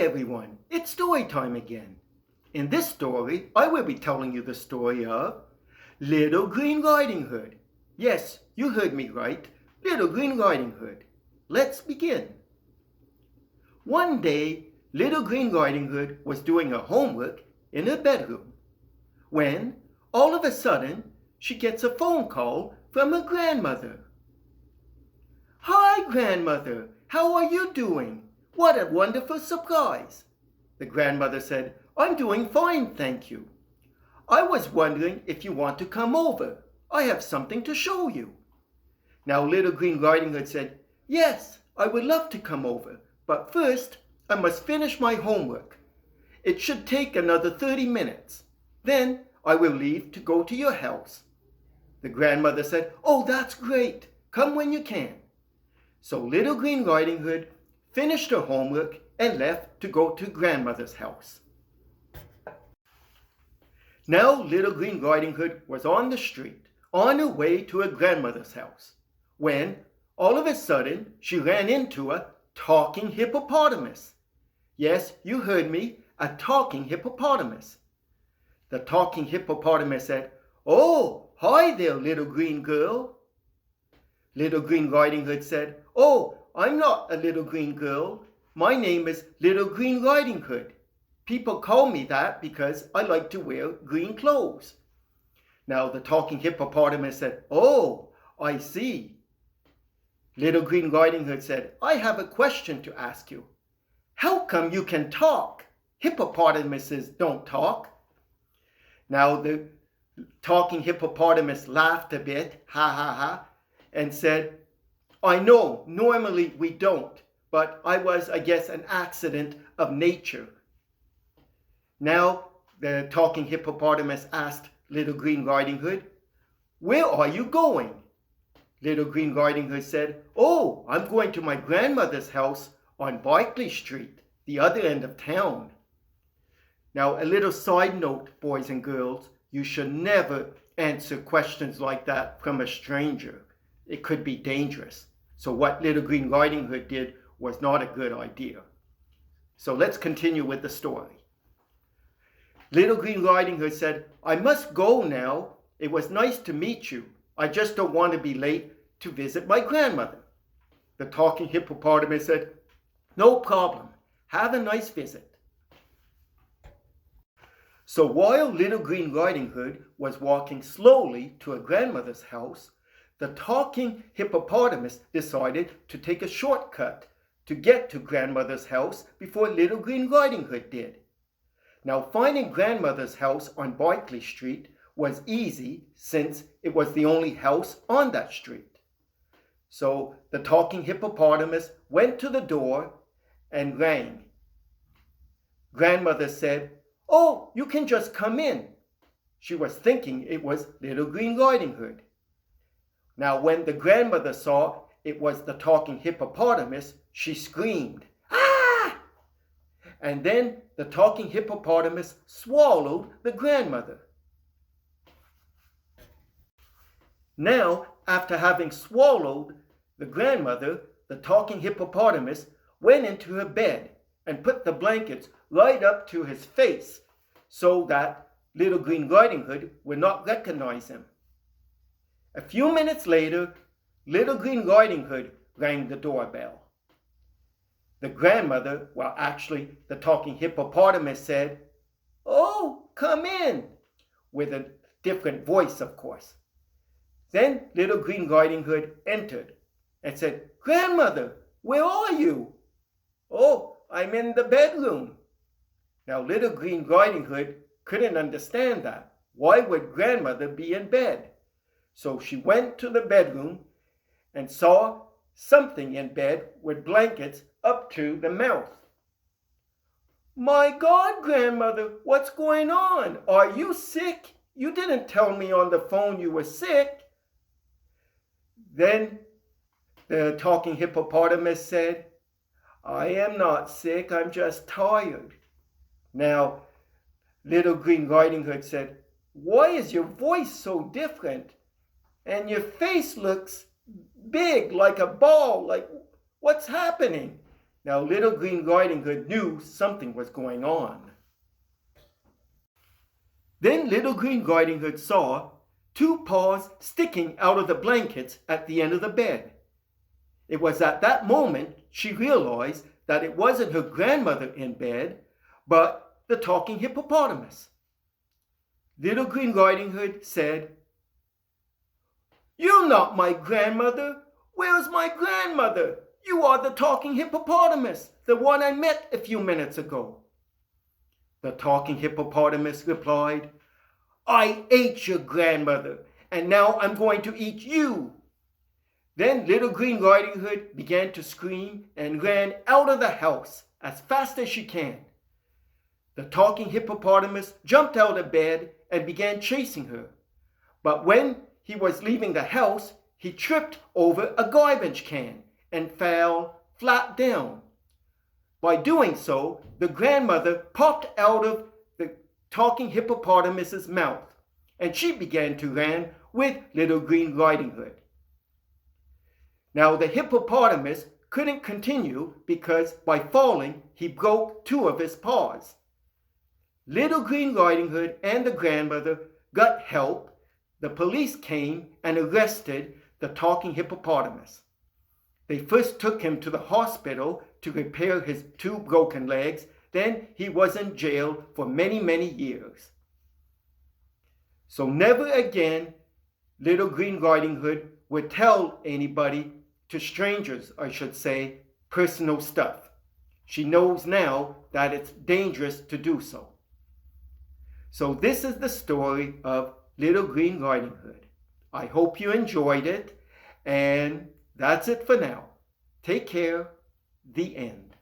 everyone, it's story time again. In this story, I will be telling you the story of Little Green Riding Hood. Yes, you heard me right, Little Green Riding Hood. Let's begin. One day, Little Green Riding Hood was doing her homework in her bedroom when, all of a sudden, she gets a phone call from her grandmother. "Hi, grandmother, how are you doing? What a wonderful surprise." The grandmother said, "I'm doing fine, thank you. I was wondering if you want to come over. I have something to show you." Now Little Green Riding Hood said, "Yes, I would love to come over, but first I must finish my homework. It should take another 30 minutes. Then I will leave to go to your house." The grandmother said, "Oh, that's great. Come when you can." So Little Green Riding Hood finished her homework and left to go to grandmother's house. Now Little Green Riding Hood was on the street, on her way to her grandmother's house, when, all of a sudden, she ran into a talking hippopotamus. Yes, you heard me, a talking hippopotamus. The talking hippopotamus said, "Oh, hi there, little green girl." Little Green Riding Hood said, "Oh, I'm not a little green girl. My name is Little Green Riding Hood. People call me that because I like to wear green clothes." Now the talking hippopotamus said, "Oh, I see." Little Green Riding Hood said, "I have a question to ask you. How come you can talk? Hippopotamuses don't talk." Now the talking hippopotamus laughed a bit, ha ha ha, and said, "I know, normally we don't, but I was, I guess, an accident of nature." Now the talking hippopotamus asked Little Green Riding Hood, "Where are you going?" Little Green Riding Hood said, "Oh, I'm going to my grandmother's house on Barclay Street, the other end of town." Now, a little side note, boys and girls, you should never answer questions like that from a stranger. It could be dangerous. So what Little Green Riding Hood did was not a good idea. So let's continue with the story. Little Green Riding Hood said, "I must go now. It was nice to meet you. I just don't want to be late to visit my grandmother." The talking hippopotamus said, "No problem. Have a nice visit." So while Little Green Riding Hood was walking slowly to her grandmother's house, the talking hippopotamus decided to take a shortcut to get to grandmother's house before Little Green Riding Hood did. Now finding grandmother's house on Barclay Street was easy since it was the only house on that street. So the talking hippopotamus went to the door and rang. Grandmother said, "Oh, you can just come in." She was thinking it was Little Green Riding Hood. Now when the grandmother saw it was the talking hippopotamus, she screamed, "Ah!" And then the talking hippopotamus swallowed the grandmother. Now, after having swallowed the grandmother, the talking hippopotamus went into her bed and put the blankets right up to his face so that Little Green Riding Hood would not recognize him. A few minutes later, Little Green Riding Hood rang the doorbell. The grandmother, well actually the talking hippopotamus said, "Oh, come in," with a different voice of course. Then Little Green Riding Hood entered and said, "Grandmother, where are you?" "Oh, I'm in the bedroom." Now Little Green Riding Hood couldn't understand that. Why would grandmother be in bed? So she went to the bedroom and saw something in bed with blankets up to the mouth. "My God, grandmother, what's going on? Are you sick? You didn't tell me on the phone you were sick." Then the talking hippopotamus said, "I am not sick, I'm just tired." Now, Little Green Riding Hood said, "Why is your voice so different? And your face looks big like a ball, like what's happening?" Now Little Green Riding Hood knew something was going on. Then Little Green Riding Hood saw two paws sticking out of the blankets at the end of the bed. It was at that moment she realized that it wasn't her grandmother in bed, but the talking hippopotamus. Little Green Riding Hood said, "You're not my grandmother. Where's my grandmother? You are the talking hippopotamus, the one I met a few minutes ago." The talking hippopotamus replied, "I ate your grandmother, and now I'm going to eat you." Then Little Green Riding Hood began to scream and ran out of the house as fast as she can. The talking hippopotamus jumped out of bed and began chasing her. But when he was leaving the house, he tripped over a garbage can and fell flat down. By doing so, the grandmother popped out of the talking hippopotamus's mouth, and she began to run with Little Green Riding Hood. Now the hippopotamus couldn't continue because by falling he broke two of his paws. Little Green Riding Hood and the grandmother got help. The police came and arrested the talking hippopotamus. They first took him to the hospital to repair his two broken legs. Then he was in jail for many, many years. So never again Little Green Riding Hood would tell anybody, to strangers I should say, personal stuff. She knows now that it's dangerous to do so. So this is the story of Little Green Riding Hood. I hope you enjoyed it, and that's it for now. Take care. The end.